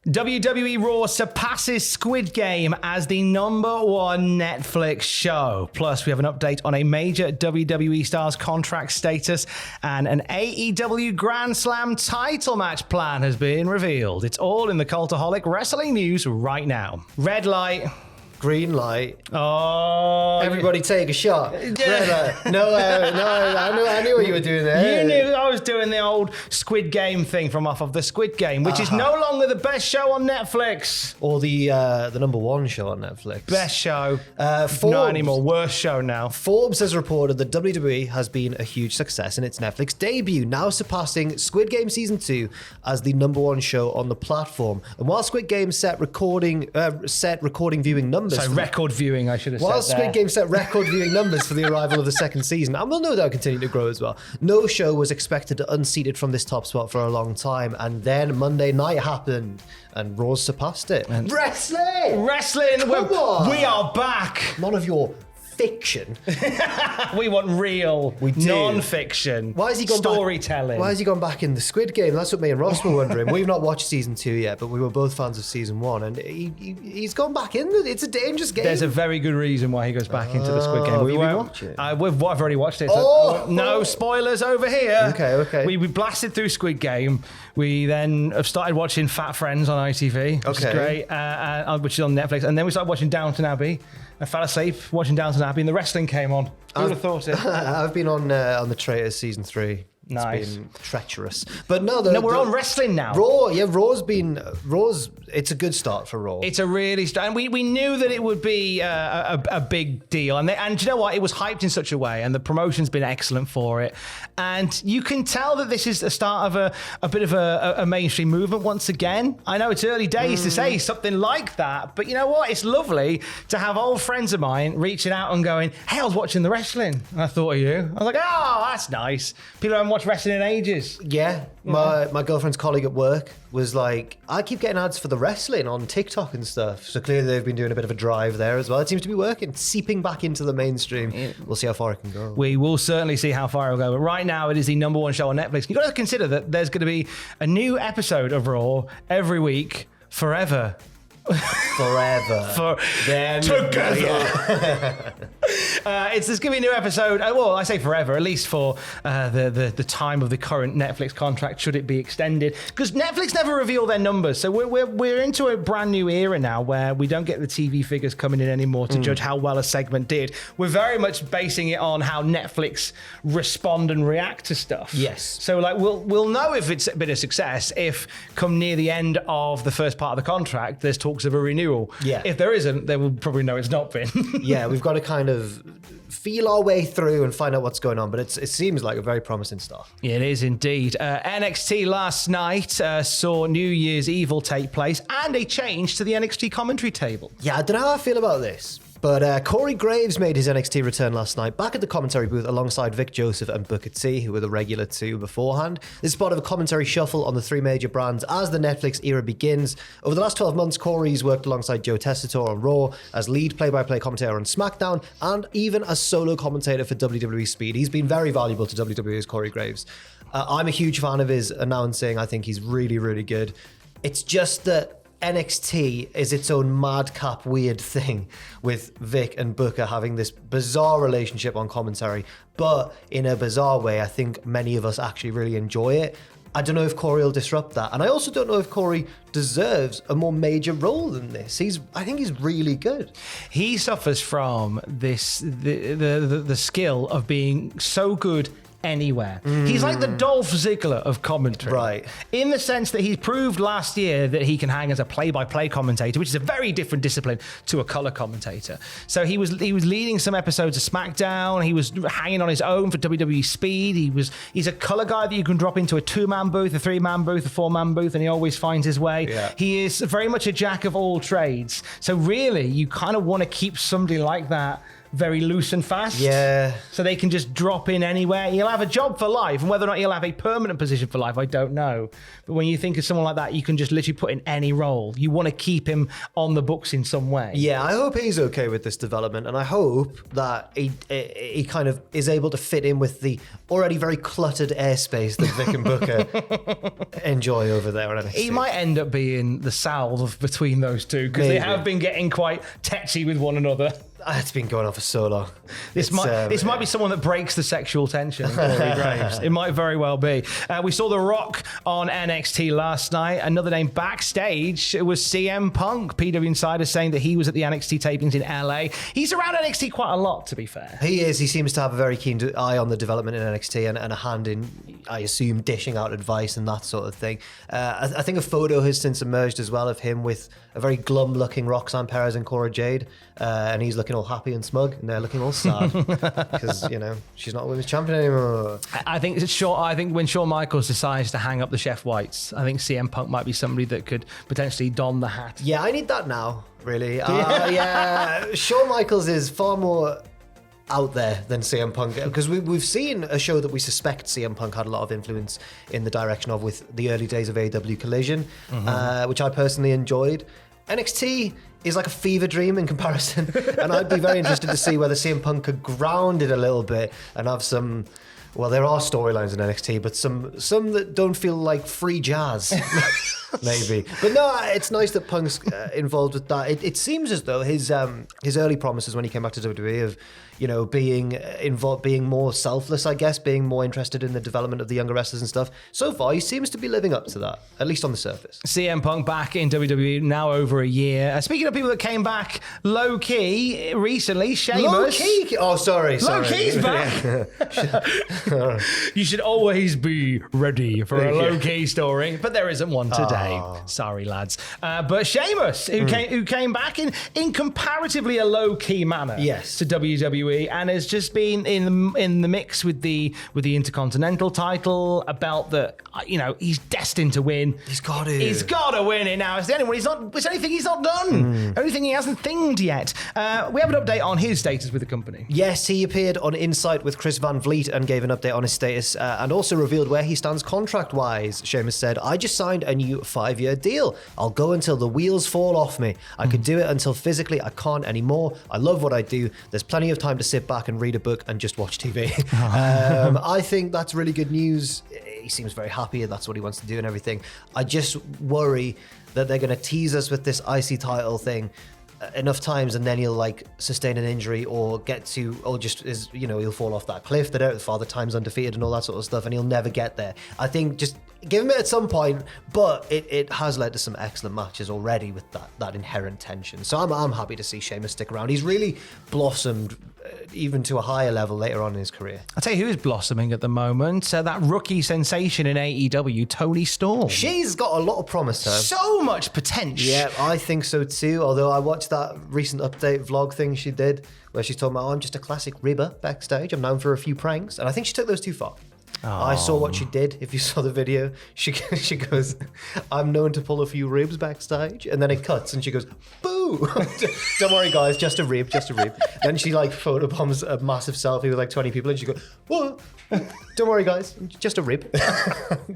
WWE Raw surpasses Squid Game as the #1 Netflix show. Plus, we have an update on a major WWE star's contract status, and an AEW Grand Slam title match plan has been revealed. It's all in the Cultaholic Wrestling news right now. Red light. Green light. Oh, everybody take a shot. Yeah. No, I knew what you were doing there. You knew I was doing the old Squid Game thing from off of the Squid Game, which is no longer the best show on Netflix. Or the #1 show on Netflix. Best show. Forbes, not anymore. Worst show now. Forbes has reported that WWE has been a huge success in its Netflix debut, now surpassing Squid Game Season 2 as the #1 show on the platform. And while Squid Game set recording viewing numbers. So record viewing, I should have said. While Squid Game set record viewing numbers for the arrival of the second season, and will no doubt continue to grow as well, no show was expected to unseated from this top spot for a long time. And then Monday night happened, and Raw surpassed it. And Wrestling! Come on! We are back! None of your fiction. We want real, non-fiction. Why has he gone storytelling? Why has he gone back in the Squid Game? That's what me and Ross were wondering. We've not watched season 2 yet, but we were both fans of season 1, and he's gone back in. It's a dangerous game. There's a very good reason why he goes back into the Squid Game. Have you watched it? I've already watched it. No spoilers over here. Okay. We blasted through Squid Game. We then have started watching Fat Friends on ITV, which is great, which is on Netflix, and then we started watching Downton Abbey. I fell asleep watching Downton Abbey, and the wrestling came on. Who would have thought it? I've been on the Traitors season 3. Nice. It's been treacherous. But no, we're on wrestling now. Raw's it's a good start for Raw. It's a really and we knew that it would be a big deal, and you know what, it was hyped in such a way, and the promotion's been excellent for it, and you can tell that this is the start of a bit of a mainstream movement once again. I know it's early days to say something like that, but you know what, it's lovely to have old friends of mine reaching out and going, hey, I was watching the wrestling and I thought of you. I was like, oh, that's nice. People haven't watched wrestling in ages. Yeah, my girlfriend's colleague at work was like, I keep getting ads for the wrestling on TikTok and stuff. So clearly they've been doing a bit of a drive there as well. It seems to be working, seeping back into the mainstream. We'll see how far it can go. We will certainly see how far it'll go. But right now it is the #1 show on Netflix. You've got to consider that there's going to be a new episode of Raw every week forever. For them together. There's going to be a new episode. Well, I say forever, at least for the time of the current Netflix contract, should it be extended? Because Netflix never reveal their numbers, so we're into a brand new era now where we don't get the TV figures coming in anymore to judge how well a segment did. We're very much basing it on how Netflix respond and react to stuff. Yes. So like we'll know if it's been a success if come near the end of the first part of the contract there's talks of a renewal. Yeah. If there isn't, then we'll probably know it's not been. Yeah, we've got to kind of feel our way through and find out what's going on, but it seems like a very promising start. It is indeed. NXT last night saw New Year's Evil take place and a change to the NXT commentary table. Yeah, I don't know how I feel about this. But Corey Graves made his NXT return last night, back at the commentary booth alongside Vic Joseph and Booker T, who were the regular two beforehand. This is part of a commentary shuffle on the three major brands as the Netflix era begins. Over the last 12 months, Corey's worked alongside Joe Tessitore on Raw, as lead play-by-play commentator on SmackDown, and even as solo commentator for WWE Speed. He's been very valuable to WWE as Corey Graves. I'm a huge fan of his announcing. I think he's really, really good. It's just that NXT is its own madcap weird thing with Vic and Booker having this bizarre relationship on commentary, but in a bizarre way, I think many of us actually really enjoy it. I don't know if Corey will disrupt that, and I also don't know if Corey deserves a more major role than this. I think he's really good. He suffers from this the skill of being so good anywhere. He's like the Dolph Ziggler of commentary. Right. In the sense that he's proved last year that he can hang as a play-by-play commentator, which is a very different discipline to a color commentator. So he was leading some episodes of SmackDown. He was hanging on his own for WWE Speed. He's a color guy that you can drop into a 2-man booth, a 3-man booth, a 4-man booth, and he always finds his way. Yeah. He is very much a jack of all trades. So really, you kind of want to keep somebody like that very loose and fast. Yeah. So they can just drop in anywhere. He'll have a job for life, and whether or not he'll have a permanent position for life, I don't know. But when you think of someone like that, you can just literally put in any role. You want to keep him on the books in some way. Yeah, I hope he's okay with this development, and I hope that he kind of is able to fit in with the already very cluttered airspace that Vic and Booker enjoy over there on NXT. He might end up being the salve between those two, because they have been getting quite tetchy with one another. It's been going on for so long. This might be someone that breaks the sexual tension. It might very well be. We saw The Rock on NXT last night. Another name backstage was CM Punk. PW Insider saying that he was at the NXT tapings in LA. He's around NXT quite a lot, to be fair. He is. He seems to have a very keen eye on the development in NXT and a hand in, I assume, dishing out advice and that sort of thing. I think a photo has since emerged as well of him with a very glum-looking Roxanne Perez and Cora Jade, and he's looking all happy and smug, and they're looking all sad because she's not a women's champion anymore. I think when Shawn Michaels decides to hang up the Chef Whites, I think CM Punk might be somebody that could potentially don the hat. Yeah, I need that now, really. Yeah, Shawn Michaels is far more out there than CM Punk, because we've seen a show that we suspect CM Punk had a lot of influence in the direction of with the early days of AEW Collision, which I personally enjoyed. NXT is like a fever dream in comparison, and I'd be very interested to see whether CM Punk could ground it a little bit and have some. Well, there are storylines in NXT, but some that don't feel like free jazz, maybe. But no, it's nice that Punk's involved with that. It seems as though his early promises when he came back to WWE of being involved, being more selfless, I guess, being more interested in the development of the younger wrestlers and stuff. So far, he seems to be living up to that, at least on the surface. CM Punk back in WWE now over a year. Speaking of people that came back low key recently, Sheamus. Low key? Oh, sorry. Low key's back. You should always be ready for a low key story, but there isn't one today. Sorry, lads. But Sheamus, who came back in comparatively a low key manner, yes, to WWE. And has just been in the mix with the Intercontinental title, a belt that he's destined to win. He's got to win it now. It's the only one. It's anything he's not done. Anything he hasn't thinged yet. We have an update on his status with the company. Yes, he appeared on Insight with Chris Van Vliet and gave an update on his status and also revealed where he stands contract-wise. Sheamus said, "I just signed a new 5-year deal. I'll go until the wheels fall off me. I could do it until physically I can't anymore. I love what I do. There's plenty of time to sit back and read a book and just watch TV." I think that's really good news. He seems very happy and that's what he wants to do and everything. I just worry that they're going to tease us with this IC title thing enough times and then he'll sustain an injury or he'll fall off that cliff that Father Time's undefeated and all that sort of stuff, and he'll never get there. I think just give him it at some point, but it has led to some excellent matches already with that inherent tension. So I'm happy to see Sheamus stick around. He's really blossomed even to a higher level later on in his career. I'll tell you who is blossoming at the moment. That rookie sensation in AEW, Toni Storm. She's got a lot of promise to her. So much potential. Yeah, I think so too. Although I watched that recent update vlog thing she did where she's talking about, I'm just a classic ribber backstage. I'm known for a few pranks. And I think she took those too far. I saw what she did. If you saw the video, she goes, "I'm known to pull a few ribs backstage," and then it cuts, and she goes, "Boo! Don't worry, guys, just a rib, just a rib." Then she photobombs a massive selfie with 20 people, and she goes, "What? Don't worry, guys, just a rib."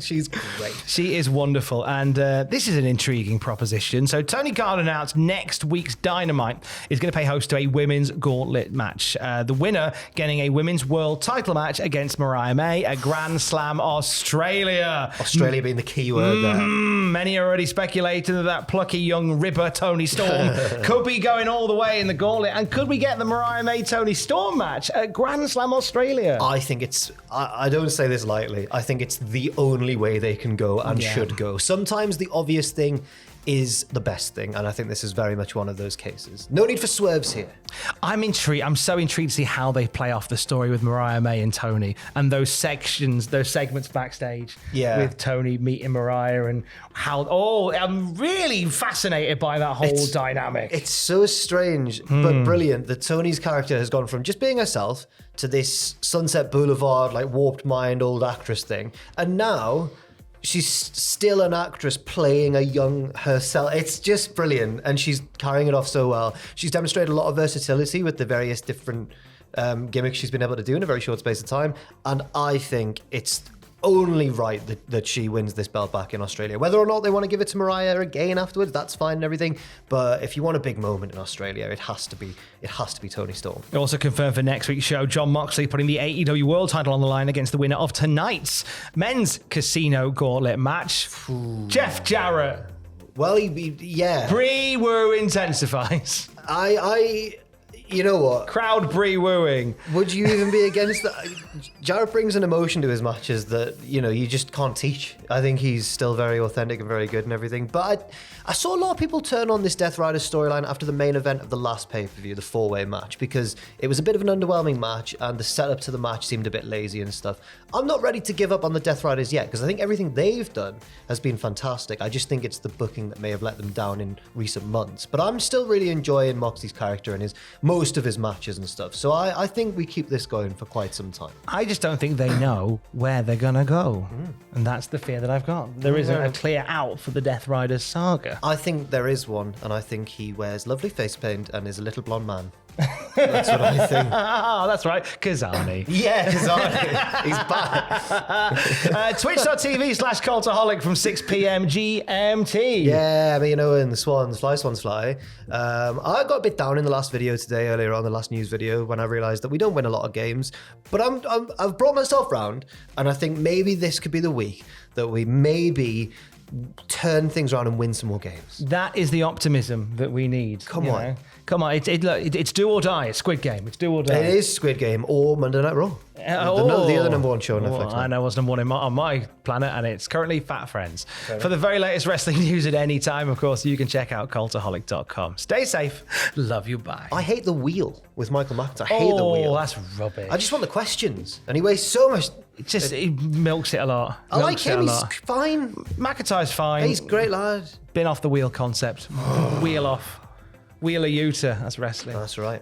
She's great. She is wonderful, and this is an intriguing proposition. So Tony Khan announced next week's Dynamite is going to pay host to a women's gauntlet match. The winner getting a women's world title match against Mariah May at Grand Slam Australia. Australia being the key word there. Many are already speculating that plucky young ribber Toni Storm could be going all the way in the gauntlet, and could we get the Mariah May Toni Storm match at Grand Slam Australia? I think it's, I don't say this lightly, I think it's the only way they can go and should go. Sometimes the obvious thing is the best thing, and I think this is very much one of those cases. No need for swerves here. I'm intrigued. I'm so intrigued to see how they play off the story with Mariah May and Toni, and those segments backstage with Toni meeting Mariah, and how. I'm really fascinated by that whole dynamic. It's so strange but brilliant that Toni's character has gone from just being herself to this Sunset Boulevard warped mind old actress thing, and now she's still an actress playing a young herself. It's just brilliant, and she's carrying it off so well. She's demonstrated a lot of versatility with the various different gimmicks she's been able to do in a very short space of time, and I think it's only right that she wins this belt back in Australia. Whether or not they want to give it to Mariah again afterwards, that's fine and everything. But if you want a big moment in Australia, it has to be Toni Storm. Also confirmed for next week's show, Jon Moxley putting the AEW World title on the line against the winner of tonight's men's Casino Gauntlet match, Jeff Jarrett. Well, yeah. Bree woo intensifies. You know what? Crowd Bree wooing. Would you even be against that? Jarrett brings an emotion to his matches that, you just can't teach. I think he's still very authentic and very good and everything. But I saw a lot of people turn on this Death Rider storyline after the main event of the last pay-per-view, the 4-way match, because it was a bit of an underwhelming match and the setup to the match seemed a bit lazy and stuff. I'm not ready to give up on the Death Riders yet, because I think everything they've done has been fantastic. I just think it's the booking that may have let them down in recent months. But I'm still really enjoying Moxley's character and most of his matches and stuff. So I think we keep this going for quite some time. I just don't think they know where they're going to go. And that's the fear that I've got. There isn't a clear out for the Death Riders saga. I think there is one, and I think he wears lovely face paint and is a little blonde man. That's what I think. Oh, that's right. Kazani. Yeah, Kazani. He's back. Twitch.tv/Cultaholic from 6 p.m. GMT. Yeah, I mean, when the swans fly. I got a bit down in the last video today, earlier on, the last news video, when I realised that we don't win a lot of games. But I've brought myself round, and I think maybe this could be the week that we maybe turn things around and win some more games. That is the optimism that we need. Come on. It's do or die. It's Squid Game. It's do or die. It is Squid Game or Monday Night Raw. The other number one show on Netflix. I know what's number one on my planet, and it's currently Fat Friends. For the very latest wrestling news at any time, of course, you can check out cultaholic.com. Stay safe. Love you. Bye. I hate the wheel with Michael McIntyre. I hate the wheel. Oh, that's rubbish. I just want the questions. And he weighs so much. He milks it a lot. I like him. He's fine. McIntyre's fine. He's a great lad. Been off the wheel concept. Wheel off. Wheeler Yuta. That's wrestling. That's right.